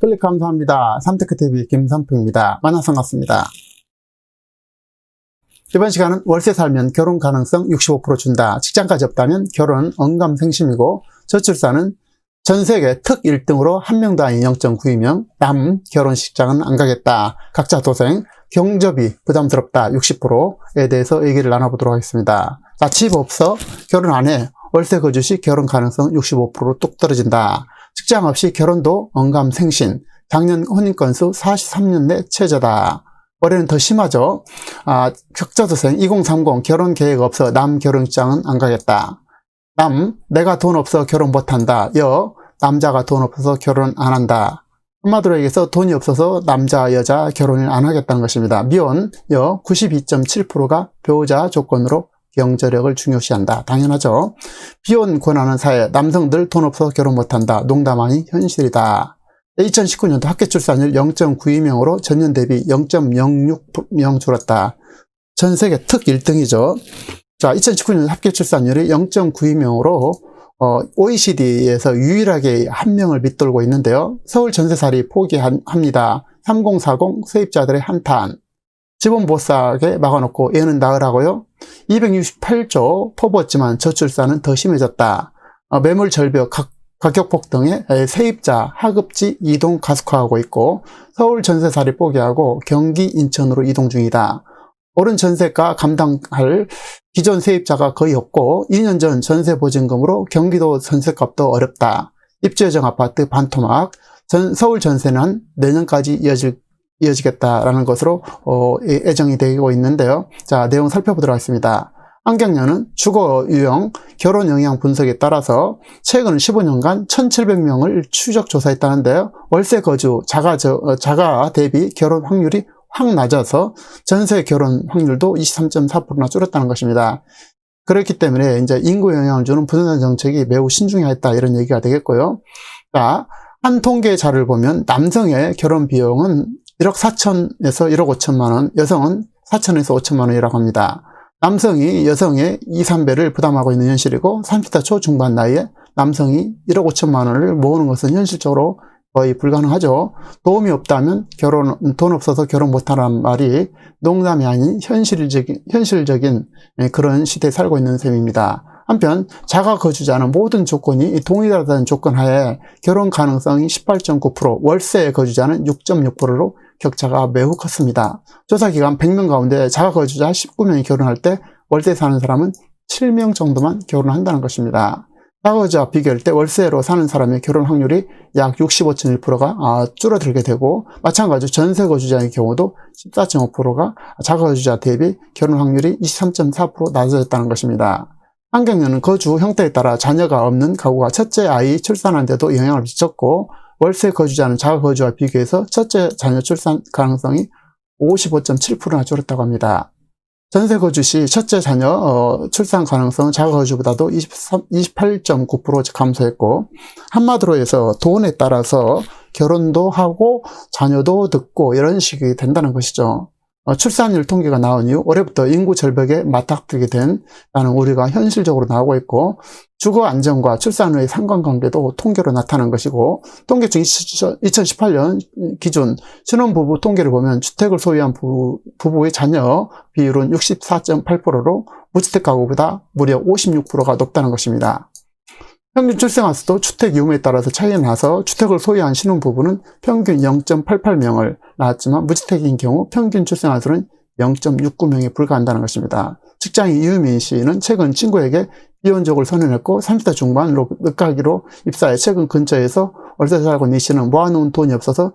클릭 감사합니다. 삼테크TV 김삼표입니다. 만나서 반갑습니다. 이번 시간은 월세 살면 결혼 가능성 65% 준다. 직장까지 없다면 결혼은 언감생심이고 저출산은 전세계 특 1등으로 한 명도 아닌 0.92명, 남 결혼식장은 안 가겠다. 각자 도생, 경접이 부담스럽다 60%에 대해서 얘기를 나눠보도록 하겠습니다. 자, 집 없어 결혼 안 해. 월세 거주 시 결혼 가능성 65%로 뚝 떨어진다. 직장 없이 결혼도 언감생신. 작년 혼인 건수 43년 내 최저다. 올해는 더 심하죠. 적자도생 2030 결혼 계획 없어 남 결혼식장은 안 가겠다. 남, 내가 돈 없어 결혼 못한다. 여, 남자가 돈 없어서 결혼 안 한다. 한마디로 얘기해서 돈이 없어서 남자, 여자 결혼을 안 하겠다는 것입니다. 미혼, 여, 92.7%가 배우자 조건으로 경제력을 중요시한다. 당연하죠. 비혼 권하는 사회, 남성들 돈 없어서 결혼 못한다. 농담 아닌 현실이다. 2019년도 합계 출산율 0.92명으로 전년 대비 0.06명 줄었다. 전 세계 특 1등이죠. 자, 2019년 합계 출산율이 0.92명으로 OECD에서 유일하게 한 명을 밑돌고 있는데요. 서울 전세살이 포기합니다. 3040 세입자들의 한탄. 집은 못 사게 막아놓고 애는 낳으라고요? 268조 퍼부었지만 저출산은 더 심해졌다. 매물 절벽, 가격 폭등에 세입자, 하급지 이동 가속화하고 있고 서울 전세살이 포기하고 경기, 인천으로 이동 중이다. 오른 전세가 감당할 기존 세입자가 거의 없고 2년 전 전세보증금으로 경기도 전세값도 어렵다. 입주예정 아파트 반토막, 서울 전세는 내년까지 이어지겠다라는 것으로 예정이 되고 있는데요. 자, 내용 살펴보도록 하겠습니다. 한경련은 주거 유형, 결혼 영향 분석에 따라서 최근 15년간 1,700명을 추적 조사했다는데요. 월세 거주, 자가 대비 결혼 확률이 확 낮아서 전세 결혼 확률도 23.4%나 줄었다는 것입니다. 그렇기 때문에 이제 인구 영향을 주는 부동산 정책이 매우 신중해야 했다 이런 얘기가 되겠고요. 자, 한 통계 자료를 보면 남성의 결혼 비용은 1억 4천에서 1억 5천만 원, 여성은 4천에서 5천만 원이라고 합니다. 남성이 여성의 2, 3배를 부담하고 있는 현실이고 30대 초중반 나이에 남성이 1억 5천만 원을 모으는 것은 현실적으로 거의 불가능하죠. 도움이 없다면 돈 없어서 결혼 못하라는 말이 농담이 아닌 현실적인 그런 시대에 살고 있는 셈입니다. 한편 자가 거주자는 모든 조건이 동일하다는 조건 하에 결혼 가능성이 18.9%, 월세 거주자는 6.6%로 격차가 매우 컸습니다. 조사기간 100명 가운데 자가 거주자 19명이 결혼할 때 월세 사는 사람은 7명 정도만 결혼한다는 것입니다. 자가 거주와 비교할 때 월세로 사는 사람의 결혼 확률이 약 65.1%가 줄어들게 되고 마찬가지로 전세 거주자의 경우도 14.5%가 자가 거주자 대비 결혼 확률이 23.4% 낮아졌다는 것입니다. 한경련은 거주 형태에 따라 자녀가 없는 가구가 첫째 아이 출산하는데도 영향을 미쳤고 월세 거주자는 자가 거주와 비교해서 첫째 자녀 출산 가능성이 55.7%나 줄었다고 합니다. 전세 거주 시 첫째 자녀 출산 가능성은 자가 거주보다도 28.9% 감소했고 한마디로 해서 돈에 따라서 결혼도 하고 자녀도 듣고 이런 식이 된다는 것이죠. 출산율 통계가 나온 이후 올해부터 인구 절벽에 맞닥뜨리게 된다는 우려가 현실적으로 나오고 있고 주거 안정과 출산 후의 상관관계도 통계로 나타난 것이고 통계청 2018년 기준 신혼부부 통계를 보면 주택을 소유한 부부의 자녀 비율은 64.8%로 무주택 가구보다 무려 56%가 높다는 것입니다. 평균 출생아 수도 주택 유무에 따라서 차이가 나서 주택을 소유한 신혼부부는 평균 0.88명을 낳았지만 무주택인 경우 평균 출생아 수는 0.69명에 불과한다는 것입니다. 직장인 이유민 씨는 최근 친구에게 이혼족을 선언했고 30대 중반으로 늦가기로 입사해 최근 근처에서 월세 살고 있는 이 씨는 모아놓은 돈이 없어서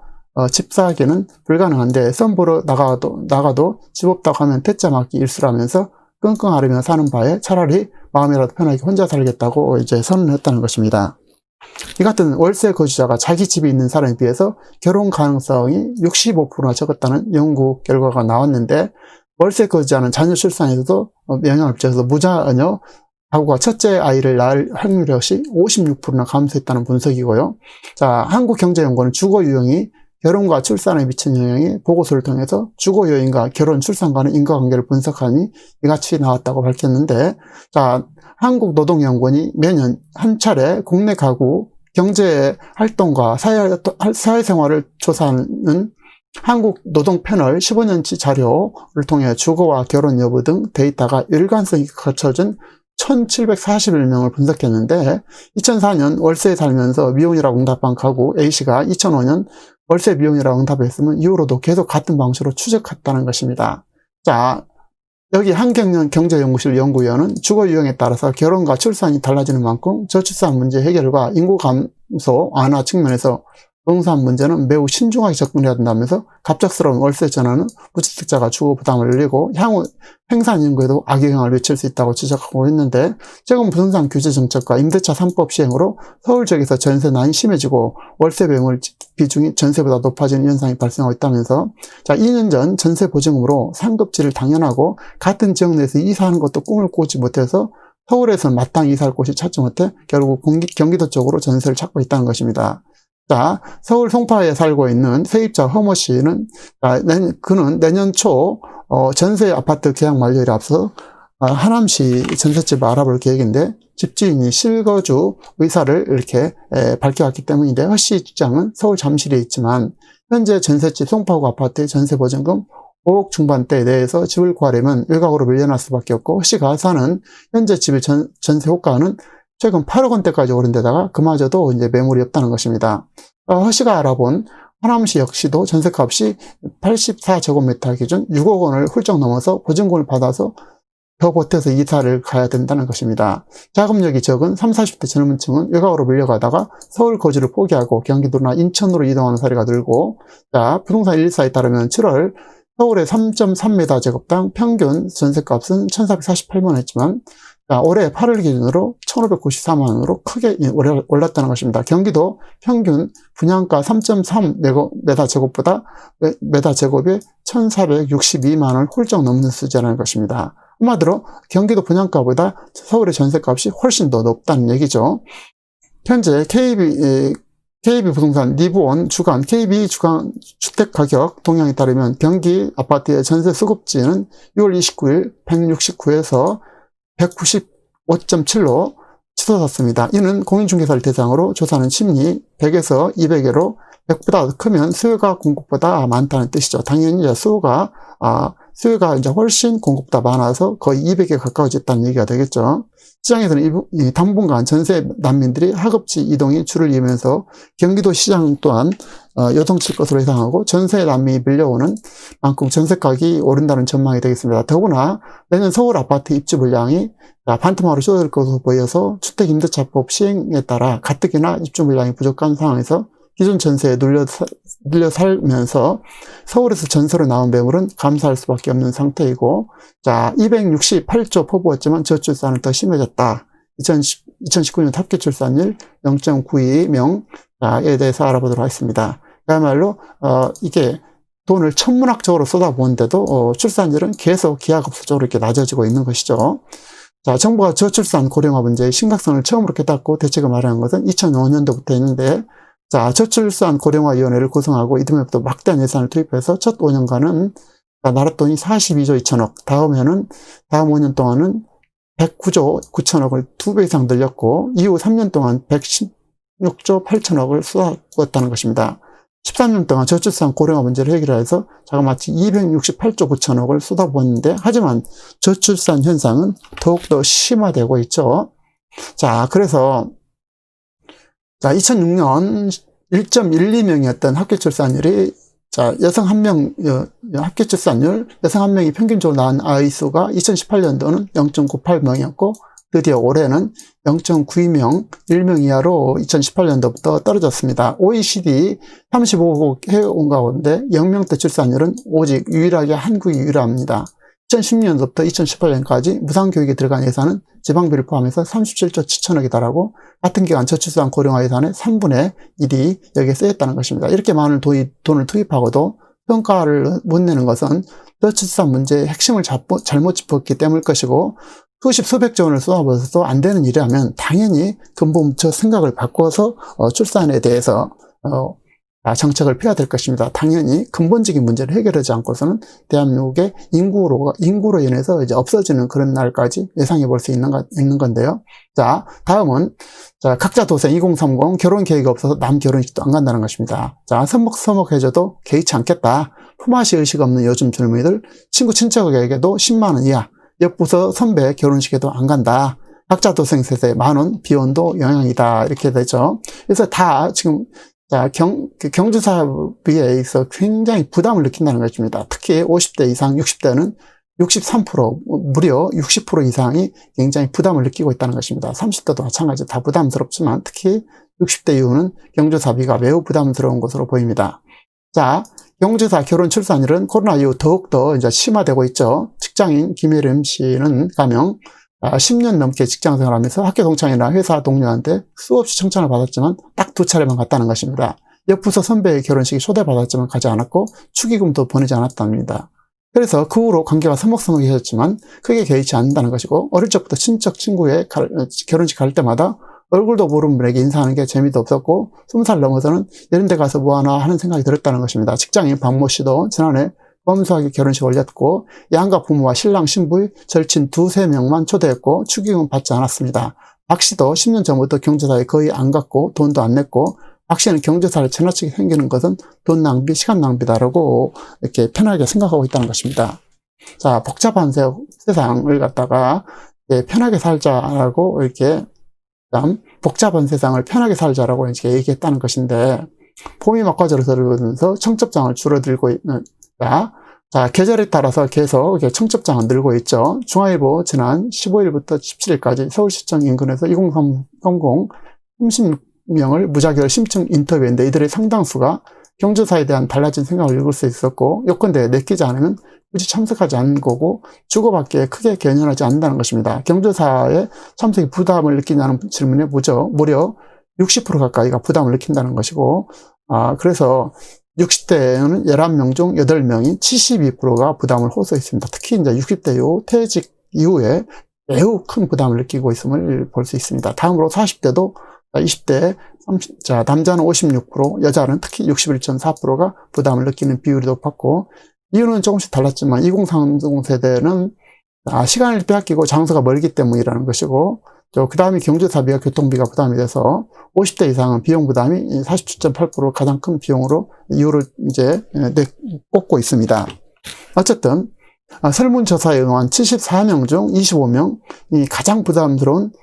집 사기는 불가능한데 썸 보러 나가도 집 없다고 하면 대짜 맞기 일수라면서 끙끙 앓으며 사는 바에 차라리 마음이라도 편하게 혼자 살겠다고 이제 선언했다는 것입니다. 이 같은 월세 거주자가 자기 집이 있는 사람에 비해서 결혼 가능성이 65%나 적었다는 연구 결과가 나왔는데 월세 거주자는 자녀 출산에서도 영향을 미쳐서 무자녀 가구가 첫째 아이를 낳을 확률 역시 56%나 감소했다는 분석이고요. 자, 한국경제연구원은 주거 유형이 결혼과 출산에 미친 영향이 보고서를 통해서 주거 요인과 결혼, 출산 간의 인과관계를 분석하니 이같이 나왔다고 밝혔는데, 자, 한국노동연구원이 매년 한 차례 국내 가구 경제 활동과 사회생활을 조사하는 한국노동패널 15년치 자료를 통해 주거와 결혼 여부 등 데이터가 일관성이 갖춰진 1741명을 분석했는데 2004년 월세에 살면서 미혼이라고 응답한 가구 A씨가 2005년 월세 미혼이라고 응답했으면 이후로도 계속 같은 방식으로 추적했다는 것입니다. 자, 여기 한경련 경제연구실 연구위원은 주거 유형에 따라서 결혼과 출산이 달라지는 만큼 저출산 문제 해결과 인구 감소 완화 측면에서 부동산 문제는 매우 신중하게 접근해야 된다면서 갑작스러운 월세 전환은 무주택자가 주거 부담을 늘리고 향후 생산 인구에도 악영향을 미칠 수 있다고 지적하고 있는데 최근 부동산 규제 정책과 임대차 3법 시행으로 서울 지역에서 전세난이 심해지고 월세 매물 비중이 전세보다 높아지는 현상이 발생하고 있다면서 자 2년 전 전세 보증금으로 상급지를 당연하고 같은 지역 내에서 이사하는 것도 꿈을 꾸지 못해서 서울에서는 마땅히 이사할 곳이 찾지 못해 결국 경기도 쪽으로 전세를 찾고 있다는 것입니다. 자, 서울 송파에 살고 있는 세입자 허모 씨는, 그는 내년 초, 전세 아파트 계약 만료일에 앞서, 하남시 전셋집을 알아볼 계획인데, 집주인이 실거주 의사를 이렇게 밝혀왔기 때문인데, 허 씨 직장은 서울 잠실에 있지만, 현재 전셋집 송파구 아파트의 전세 보증금 5억 중반대 내에서 집을 구하려면 외곽으로 밀려날 수밖에 없고, 허 씨가 사는 현재 집의 전세 호가는 최근 8억 원대까지 오른 데다가 그마저도 이제 매물이 없다는 것입니다. 허 씨가 알아본 하남시 역시도 전세값이 84제곱미터 기준 6억 원을 훌쩍 넘어서 보증금을 받아서 더 보태서 이사를 가야 된다는 것입니다. 자금력이 적은 30, 40대 젊은 층은 외곽으로 밀려가다가 서울 거주를 포기하고 경기도나 인천으로 이동하는 사례가 늘고, 자, 부동산 114에 따르면 7월 서울의 3.3m 제곱당 평균 전세값은 1,448만 원 했지만, 올해 8월 기준으로 1,594만 원으로 크게 올랐다는 것입니다. 경기도 평균 분양가 3.3m 제곱보다 메다 제곱에 1,462만 원 훌쩍 넘는 수준이라는 것입니다. 한마디로 경기도 분양가보다 서울의 전세값이 훨씬 더 높다는 얘기죠. 현재 KB 부동산 리브온 주간 KB 주간 주택가격 동향에 따르면 경기 아파트의 전세 수급지는 6월 29일 169에서 195.7로 치솟았습니다. 이는 공인중개사를 대상으로 조사하는 심리 100에서 200여로 100보다 크면 수요가 공급보다 많다는 뜻이죠. 당연히 수요가 이제 훨씬 공급보다 많아서 거의 200에 가까워졌다는 얘기가 되겠죠. 시장에서는 당분간 전세 난민들이 하급지 이동이 줄을 이으면서 경기도 시장 또한 요동칠 것으로 예상하고 전세 난민이 밀려오는 만큼 전세가격이 오른다는 전망이 되겠습니다. 더구나 내년 서울 아파트 입주 물량이 반토막으로 줄어들 것으로 보여서 주택임대차법 시행에 따라 가뜩이나 입주 물량이 부족한 상황에서 기존 전세에 눌려 살면서 서울에서 전세로 나온 매물은 감소할 수밖에 없는 상태이고, 자, 268조 포부였지만 저출산은 더 심해졌다. 2019년 합계 출산율 0.92명에 대해서 알아보도록 하겠습니다. 그야말로 이게 돈을 천문학적으로 쏟아부었는데도 출산율은 계속 기하급수적으로 이렇게 낮아지고 있는 것이죠. 자, 정부가 저출산 고령화 문제의 심각성을 처음으로 깨닫고 대책을 마련한 것은 2005년도부터 했는데, 자, 저출산 고령화위원회를 구성하고 이듬해부터 막대한 예산을 투입해서 첫 5년간은 나라 돈이 42조 2천억, 다음 5년 동안은 109조 9천억을 2배 이상 늘렸고, 이후 3년 동안 116조 8천억을 쏟아부었다는 것입니다. 13년 동안 저출산 고령화 문제를 해결해서 자그마치 268조 9천억을 쏟아부었는데, 하지만 저출산 현상은 더욱더 심화되고 있죠. 자, 그래서 2006년 1.12명이었던 합계 출산율이, 여성 1명, 합계 출산율, 여성 1명이 평균적으로 낳은 아이 수가 2018년도는 0.98명이었고, 드디어 올해는 0.92명, 1명 이하로 2018년도부터 떨어졌습니다. OECD 35개국 해온 가운데 0명대 출산율은 오직 유일하게 한국이 유일합니다. 2010년도부터 2018년까지 무상교육에 들어간 예산은 지방비를 포함해서 37조 7천억이 달하고 같은 기간 저출산 고령화 예산의 3분의 1이 여기에 쓰였다는 것입니다. 이렇게 많은 돈을 투입하고도 평가를 못 내는 것은 저출산 문제의 핵심을 잘못 짚었기 때문일 것이고, 수백조 원을 쏟아부어서도 안 되는 일이라면 당연히 근본부터 생각을 바꿔서 출산에 대해서 정책을 펴야 될 것입니다. 당연히 근본적인 문제를 해결하지 않고서는 대한민국의 인구로 인해서 이제 없어지는 그런 날까지 예상해 볼 수 있는 건데요. 자, 다음은 각자 도생 2030 결혼 계획이 없어서 남 결혼식도 안 간다는 것입니다. 자, 서먹서먹해져도 개의치 않겠다. 품앗이 의식 없는 요즘 젊은이들 친구 친척에게도 10만 원 이하, 옆부서 선배 결혼식에도 안 간다. 각자 도생 세대 만원 비원도 영향이다. 이렇게 되죠. 그래서 다 지금 경주 사업에 있어 굉장히 부담을 느낀다는 것입니다. 특히 50대 이상, 60대는 63%, 무려 60% 이상이 굉장히 부담을 느끼고 있다는 것입니다. 30대도 마찬가지 다 부담스럽지만 특히 60대 이후는 경조사비가 매우 부담스러운 것으로 보입니다. 자, 경조사 결혼 출산율은 코로나 이후 더욱더 이제 심화되고 있죠. 직장인 김혜림 씨는 가명 10년 넘게 직장 생활하면서 학교 동창이나 회사 동료한테 수없이 칭찬을 받았지만 딱 2차례만 갔다는 것입니다. 옆부서 선배의 결혼식에 초대받았지만 가지 않았고 축의금도 보내지 않았답니다. 그래서 그 후로 관계가 서먹서먹해졌지만 크게 개의치 않는다는 것이고, 어릴 적부터 친척 친구의 결혼식 갈 때마다 얼굴도 모르는 분에게 인사하는 게 재미도 없었고 20살 넘어서는 이런 데 가서 뭐하나 하는 생각이 들었다는 것입니다. 직장인 박모 씨도 지난해 검소하게 결혼식 올렸고 양가 부모와 신랑 신부의 절친 2-3명만 초대했고 축의금 받지 않았습니다. 박 씨도 10년 전부터 경조사에 거의 안 갔고 돈도 안 냈고, 박 씨는 경조사를 지나치게 생기는 것은 돈 낭비, 시간 낭비다라고 이렇게 편하게 생각하고 있다는 것입니다. 자, 복잡한 세상을 갖다가 편하게 살자라고 이렇게 복잡한 세상을 편하게 살자라고 이렇게 얘기했다는 것인데, 봄이 막바지로 들어오면서 청첩장을 줄어들고 있는 자, 계절에 따라서 계속 청첩장은 늘고 있죠. 중앙일보 지난 15일부터 17일까지 서울시청 인근에서 2030 36명을 무자결 심층 인터뷰했는데 이들의 상당수가 경조사에 대한 달라진 생각을 읽을 수 있었고, 요건대에 내키지 않으면 굳이 참석하지 않는 거고 주고받기에 크게 개연하지 않는다는 것입니다. 경조사에 참석이 부담을 느끼냐는 질문에 무려 60% 가까이가 부담을 느낀다는 것이고, 그래서 60대는 11명 중 8명이 72%가 부담을 호소했습니다. 특히 이제 60대 이후 퇴직 이후에 매우 큰 부담을 느끼고 있음을 볼 수 있습니다. 다음으로 40대도 20대, 남자는 56%, 여자는 특히 61.4%가 부담을 느끼는 비율이 높았고, 이유는 조금씩 달랐지만 2030 세대는 시간을 빼앗기고 장소가 멀기 때문이라는 것이고, 그 다음에 경조사비와 교통비가 부담이 돼서 50대 이상은 비용 부담이 47.8% 가장 큰 비용으로 이유를 이제 꼽고 있습니다. 어쨌든 설문조사에 응한 74명 중 25명이 가장 부담스러운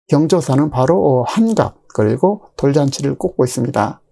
경조사는 바로 환갑 그리고 돌잔치를 꼽고 있습니다.